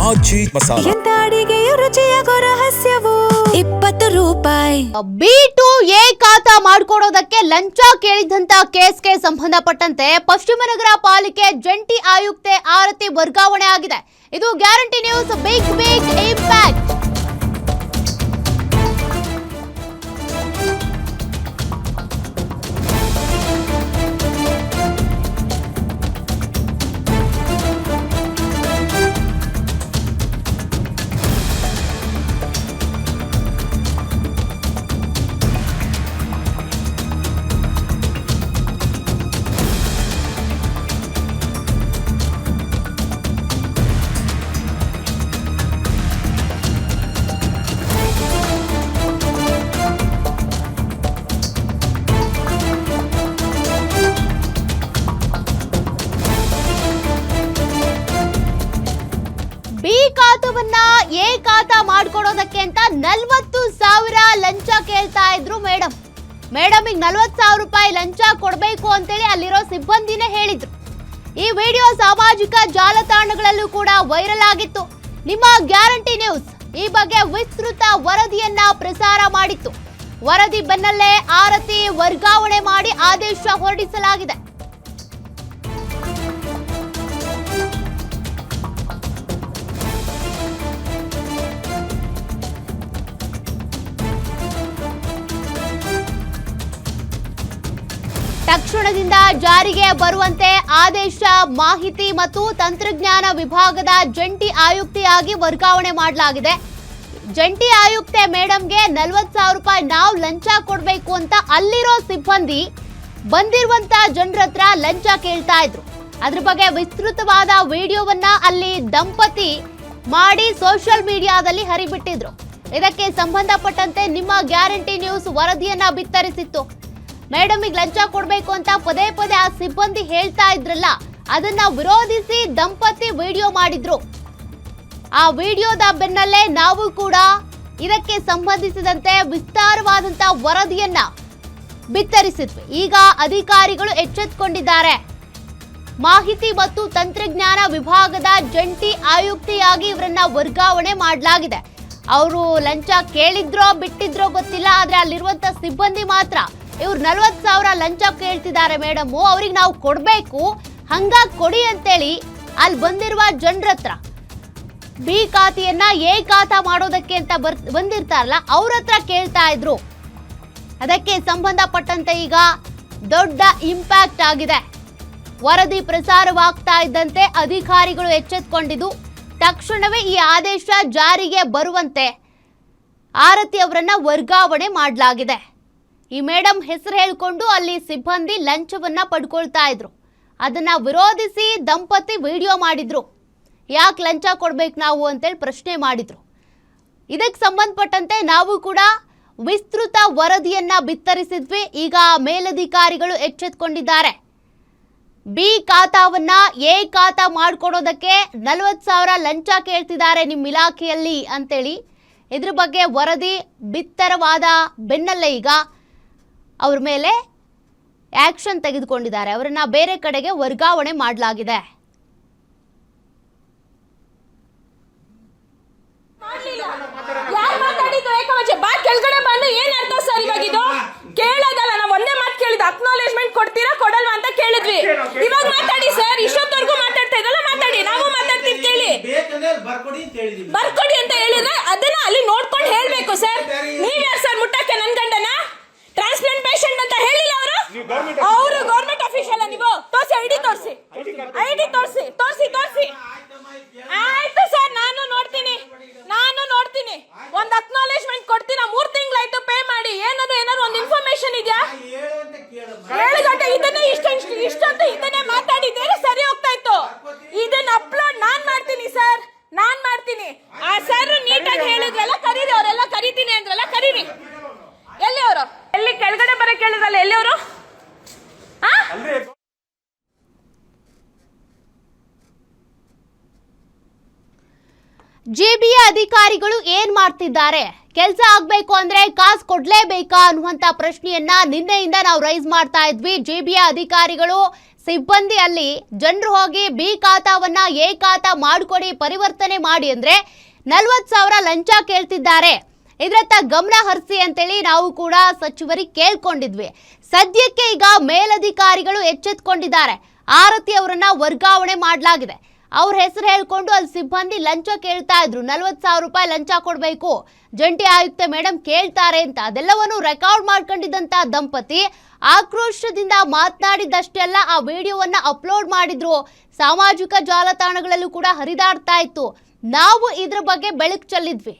ಆಚಿ ಮಸಾಲ. ಎಂತ ಅಡಿಗೆಯ ರುಚಿಯಾಗೋ ರಹಸ್ಯವು 20 ರೂಪಾಯಿ. B2 A khata ಮಾಡ್ಕೊಡೋದಕ್ಕೆ ಲಂಚ ಕೇಳಿದಂತ ಕೇಸ್ಗೆ ಸಂಬಂಧಪಟ್ಟಂತೆ ಪಶ್ಚಿಮ ನಗರ ಪಾಲಿಕೆ ಜಂಟಿ ಆಯುಕ್ತೆ ಆರತಿ ವರ್ಗಾವಣೆ ಆಗಿದೆ. ಇದು guarantee news big impact. B ಖಾತಾವನ್ನ ಎ ಖಾತಾ ಮಾಡ್ಕೊಡೋದಕ್ಕೆ ಅಂತ 40,000 ಲಂಚ ಕೇಳ್ತಾ ಇದ್ರು ಮೇಡಮ್. ಮೇಡಮಿಗೆ 40,000 ರೂಪಾಯಿ ಲಂಚ ಕೊಡಬೇಕು ಅಂತೇಳಿ ಅಲ್ಲಿರೋ ಸಿಬ್ಬಂದಿನೇ ಹೇಳಿದ್ರು. ಈ ವಿಡಿಯೋ ಸಾಮಾಜಿಕ ಜಾಲತಾಣಗಳಲ್ಲೂ ಕೂಡ ವೈರಲ್ ಆಗಿತ್ತು. ನಿಮ್ಮ ಗ್ಯಾರಂಟಿ ನ್ಯೂಸ್ ಈ ಬಗ್ಗೆ ವಿಸ್ತೃತ ವರದಿಯನ್ನ ಪ್ರಸಾರ ಮಾಡಿತ್ತು. ವರದಿ ಬೆನ್ನಲ್ಲೇ ಆರತಿ ವರ್ಗಾವಣೆ ಮಾಡಿ ಆದೇಶ ಹೊರಡಿಸಲಾಗಿದೆ. ತಕ್ಷಣದಿಂದ ಜಾರಿಗೆ ಬರುವಂತೆ ಆದೇಶ ಮಾಹಿತಿ ಮತ್ತು ತಂತ್ರಜ್ಞಾನ ವಿಭಾಗದ ಜಂಟಿ ಆಯುಕ್ತೆಯಾಗಿ ವರ್ಗಾವಣೆ ಮಾಡಲಾಗಿದೆ. ಜಂಟಿ ಆಯುಕ್ತೆ ಮೇಡಮ್ಗೆ 40,000 ರೂಪಾಯಿ ನಾವು ಲಂಚ ಕೊಡಬೇಕು ಅಂತ ಅಲ್ಲಿರೋ ಸಿಬ್ಬಂದಿ ಬಂದಿರುವಂತ ಜನರ ಹತ್ರ ಲಂಚ ಕೇಳ್ತಾ ಇದ್ರು. ಅದ್ರ ಬಗ್ಗೆ ವಿಸ್ತೃತವಾದ ವಿಡಿಯೋವನ್ನ ಅಲ್ಲಿ ದಂಪತಿ ಮಾಡಿ ಸೋಷಿಯಲ್ ಮೀಡಿಯಾದಲ್ಲಿ ಹರಿಬಿಟ್ಟಿದ್ರು. ಇದಕ್ಕೆ ಸಂಬಂಧಪಟ್ಟಂತೆ ನಿಮ್ಮ ಗ್ಯಾರಂಟಿ ನ್ಯೂಸ್ ವರದಿಯನ್ನ ಬಿತ್ತರಿಸಿತ್ತು. ಮೇಡಮಿಗೆ ಲಂಚ ಕೊಡಬೇಕು ಅಂತ ಪದೇ ಪದೇ ಆ ಸಿಬ್ಬಂದಿ ಹೇಳ್ತಾ ಇದ್ರಲ್ಲ, ಅದನ್ನ ವಿರೋಧಿಸಿ ದಂಪತಿ ವಿಡಿಯೋ ಮಾಡಿದ್ರು. ಆ ವಿಡಿಯೋದ ಬೆನ್ನಲ್ಲೇ ನಾವು ಕೂಡ ಇದಕ್ಕೆ ಸಂಬಂಧಿಸಿದಂತೆ ವಿಸ್ತಾರವಾದಂತ ವರದಿಯನ್ನ ಬಿತ್ತರಿಸಿದ್ವಿ. ಈಗ ಅಧಿಕಾರಿಗಳು ಎಚ್ಚೆತ್ತುಕೊಂಡಿದ್ದಾರೆ. ಮಾಹಿತಿ ಮತ್ತು ತಂತ್ರಜ್ಞಾನ ವಿಭಾಗದ ಜಂಟಿ ಆಯುಕ್ತೆಯಾಗಿ ಇವರನ್ನ ವರ್ಗಾವಣೆ ಮಾಡಲಾಗಿದೆ. ಅವರು ಲಂಚ ಕೇಳಿದ್ರೋ ಬಿಟ್ಟಿದ್ರೋ ಗೊತ್ತಿಲ್ಲ, ಆದ್ರೆ ಅಲ್ಲಿರುವಂತ ಸಿಬ್ಬಂದಿ ಮಾತ್ರ ಇವ್ರು 40,000 ಲಂಚ ಕೇಳ್ತಿದ್ದಾರೆ ಮೇಡಮ್, ಅವ್ರಿಗೆ ನಾವು ಕೊಡ್ಬೇಕು, ಹಂಗಾಗಿ ಕೊಡಿ ಅಂತೇಳಿ ಅಲ್ಲಿ ಬಂದಿರುವ ಜನರ ಹತ್ರ ಬಿ ಖಾತೆಯನ್ನ ಎ ಖಾತಾ ಮಾಡೋದಕ್ಕೆ ಅಂತ ಬಂದಿರ್ತಾರಲ್ಲ ಅವ್ರ ಹತ್ರ ಕೇಳ್ತಾ ಇದ್ರು. ಅದಕ್ಕೆ ಸಂಬಂಧಪಟ್ಟಂತೆ ಈಗ ದೊಡ್ಡ ಇಂಪ್ಯಾಕ್ಟ್ ಆಗಿದೆ. ವರದಿ ಪ್ರಸಾರವಾಗ್ತಾ ಇದ್ದಂತೆ ಅಧಿಕಾರಿಗಳು ಎಚ್ಚೆತ್ತುಕೊಂಡಿದ್ದು ತಕ್ಷಣವೇ ಈ ಆದೇಶ ಜಾರಿಗೆ ಬರುವಂತೆ ಆರತಿ ಅವರನ್ನ ವರ್ಗಾವಣೆ ಮಾಡಲಾಗಿದೆ. ಈ ಮೇಡಮ್ ಹೆಸರು ಹೇಳಿಕೊಂಡು ಅಲ್ಲಿ ಸಿಬ್ಬಂದಿ ಲಂಚವನ್ನ ಪಡ್ಕೊಳ್ತಾ ಇದ್ರು. ಅದನ್ನ ವಿರೋಧಿಸಿ ದಂಪತಿ ವಿಡಿಯೋ ಮಾಡಿದ್ರು. ಯಾಕೆ ಲಂಚ ಕೊಡ್ಬೇಕು ನಾವು ಅಂತೇಳಿ ಪ್ರಶ್ನೆ ಮಾಡಿದ್ರು. ಇದಕ್ಕೆ ಸಂಬಂಧಪಟ್ಟಂತೆ ನಾವು ಕೂಡ ವಿಸ್ತೃತ ವರದಿಯನ್ನ ಬಿತ್ತರಿಸಿದ್ವಿ. ಈಗ ಮೇಲಧಿಕಾರಿಗಳು ಎಚ್ಚೆತ್ತುಕೊಂಡಿದ್ದಾರೆ. ಬಿ ಖಾತಾವನ್ನ ಎ ಖಾತಾ ಮಾಡ್ಕೊಡೋದಕ್ಕೆ 40,000 ಲಂಚ ಕೇಳ್ತಿದ್ದಾರೆ ನಿಮ್ಮ ಇಲಾಖೆಯಲ್ಲಿ ಅಂತೇಳಿ ಇದ್ರ ಬಗ್ಗೆ ವರದಿ ಬಿತ್ತರವಾದ ಬೆನ್ನಲ್ಲೇ ಈಗ ಅವ್ರ ಮೇಲೆ ಆಕ್ಷನ್ ತೆಗೆದುಕೊಂಡಿದ್ದಾರೆ. ಅವರನ್ನ ಬೇರೆ ಕಡೆಗೆ ವರ್ಗಾವಣೆ ಮಾಡಲಾಗಿದೆ. ಕೆಳಗಡೆ ಬಂದು ಏನ್ ಅರ್ಥ ಸರ್ ಇವಾಗಿದು ಕೇಳೋದಲ್ಲ. ನಾವು ಒಂದೇ ಮಾತು ಕೇಳಿದ್ವಿ, ಅಕ್ನಾಲೇಜ್ಮೆಂಟ್ ಕೊಡ್ತೀರಾ ಕೊಡಲ್ವಾ ಅಂತ ಕೇಳಿದ್ವಿ. ಇವಾಗ ಮಾತಾಡಿ ಸರ್, ಇಷ್ಟೊತ್ತವರೆಗೂ ಮಾತಾಡ್ತಾ ಇದ್ದಲ್ಲ, ಮಾತಾಡಿ, ನಾವು ಮಾತಾಡ್ತೀವಿ, ಕೇಳಿ. ಬರ್ಕೊಡಿ ಅಂತ ಹೇಳಿದ್ರೆ ಅದನ್ನ ಅಲ್ಲಿ ನೋಡ್ಕೊಂಡು ಹೇಳ್ಬೇಕು ಸರ್. ನೀವ್ಯಾರು ಸರ್ ಮುಟ್ಟಕ್ಕೆ ನನ್ ಗಂಡನ ಟ್ರಾನ್ಸ್ಪ್ಲಾಂಟ್ ಪೇಷಂಟ್ ಅಂತ ಹೇಳಿಲ್ಲ ಅವರು ಗೌರ್ಮೆಂಟ್ ಅಫಿಷಿಯಲ್. ನೀವು ತೋರಿಸಿ, ಐಡಿ ತೋರಿಸಿ, ಆಯ್ತು ಸರ್, ನಾನು ನೋಡ್ತೀನಿ. ಒಂದು ಅಕ್ನಾಲೇಜ್ಮೆಂಟ್ ಕೊಡ್ತೀರಾ? 3 ತಿಂಗಳಾಯ್ತು ಪೇ ಮಾಡಿ. ಏನಾದ್ರು ಒಂದು ಇನ್ಫಾರ್ಮೇಶನ್ ಇದೆಯಾ? 7 ಗಂಟೆ ಇದನ್ನೇ ಇಷ್ಟೊತ್ತು ಇದನ್ನೇ ಮಾತಾಡಿದ್ದೇನೆ, ಸರಿ ಹೋಗ್ತಾ ಇತ್ತು. ಇದನ್ನ ಅಪ್ಲೋಡ್ ನಾನ್ ಮಾಡ್ತೀನಿ ಸರ್, ಆ ಸರ್ ನೀಟಾಗಿ ಹೇಳಿದ್ರಲ್ಲ, ಕರೀರಿ, ಅವರೆಲ್ಲ ಕರಿತೀನಿ ಅಂದ್ರಲ್ಲ, ಕರೀರಿ. ಎಲ್ಲಿ ಅವರು? ಎಲ್ಲಿ ಕೆಳಗಡೆ ಬರಕ್ಕೆ ಹೇಳಿದ್ರಲ್ಲ, ಎಲ್ಲಿ ಅವರು? ಜೆಬಿಯ ಅಧಿಕಾರಿಗಳು ಏನ್ ಮಾಡ್ತಿದ್ದಾರೆ? ಕೆಲಸ ಆಗ್ಬೇಕು ಅಂದ್ರೆ ಕಾಸು ಕೊಡ್ಲೇಬೇಕಾ ಅನ್ನುವಂತ ಪ್ರಶ್ನೆಯನ್ನ ನಿನ್ನೆಯಿಂದ ನಾವು ರೈಸ್ ಮಾಡ್ತಾ ಇದ್ವಿ. ಜೆಬಿಯ ಅಧಿಕಾರಿಗಳು ಸಿಬ್ಬಂದಿ ಅಲ್ಲಿ ಜನರು ಹೋಗಿ ಬಿ ಖಾತಾವನ್ನ ಎ ಖಾತಾ ಮಾಡಿಕೊಡಿ ಪರಿವರ್ತನೆ ಮಾಡಿ ಅಂದ್ರೆ 40,000 ಲಂಚ ಕೇಳ್ತಿದ್ದಾರೆ. ಇದರತ್ತ ಗಮನ ಹರಿಸಿ ಅಂತೇಳಿ ನಾವು ಕೂಡ ಸಚಿವರಿಗೆ ಕೇಳ್ಕೊಂಡಿದ್ವಿ. ಸದ್ಯಕ್ಕೆ ಈಗ ಮೇಲಧಿಕಾರಿಗಳು ಎಚ್ಚೆತ್ಕೊಂಡಿದ್ದಾರೆ. ಆರತಿ ಅವರನ್ನ ವರ್ಗಾವಣೆ ಮಾಡಲಾಗಿದೆ. ಅವ್ರ ಹೆಸರು ಹೇಳ್ಕೊಂಡು ಅಲ್ಲಿ ಸಿಬ್ಬಂದಿ ಲಂಚ ಕೇಳ್ತಾ ಇದ್ರು. 40,000 ರೂಪಾಯಿ ಲಂಚ ಕೊಡಬೇಕು, ಜಂಟಿ ಆಯುಕ್ತ ಮೇಡಮ್ ಕೇಳ್ತಾರೆ ಅಂತ. ಅದೆಲ್ಲವನ್ನು ರೆಕಾರ್ಡ್ ಮಾಡ್ಕೊಂಡಿದ್ದಂತ ದಂಪತಿ ಆಕ್ರೋಶದಿಂದ ಮಾತನಾಡಿದಷ್ಟೆಲ್ಲ ಆ ವಿಡಿಯೋವನ್ನ ಅಪ್ಲೋಡ್ ಮಾಡಿದ್ರು. ಸಾಮಾಜಿಕ ಜಾಲತಾಣಗಳಲ್ಲೂ ಕೂಡ ಹರಿದಾಡ್ತಾ ಇತ್ತು. ನಾವು ಇದ್ರ ಬಗ್ಗೆ ಬೆಳಕು ಚೆಲ್ಲಿದ್ವಿ.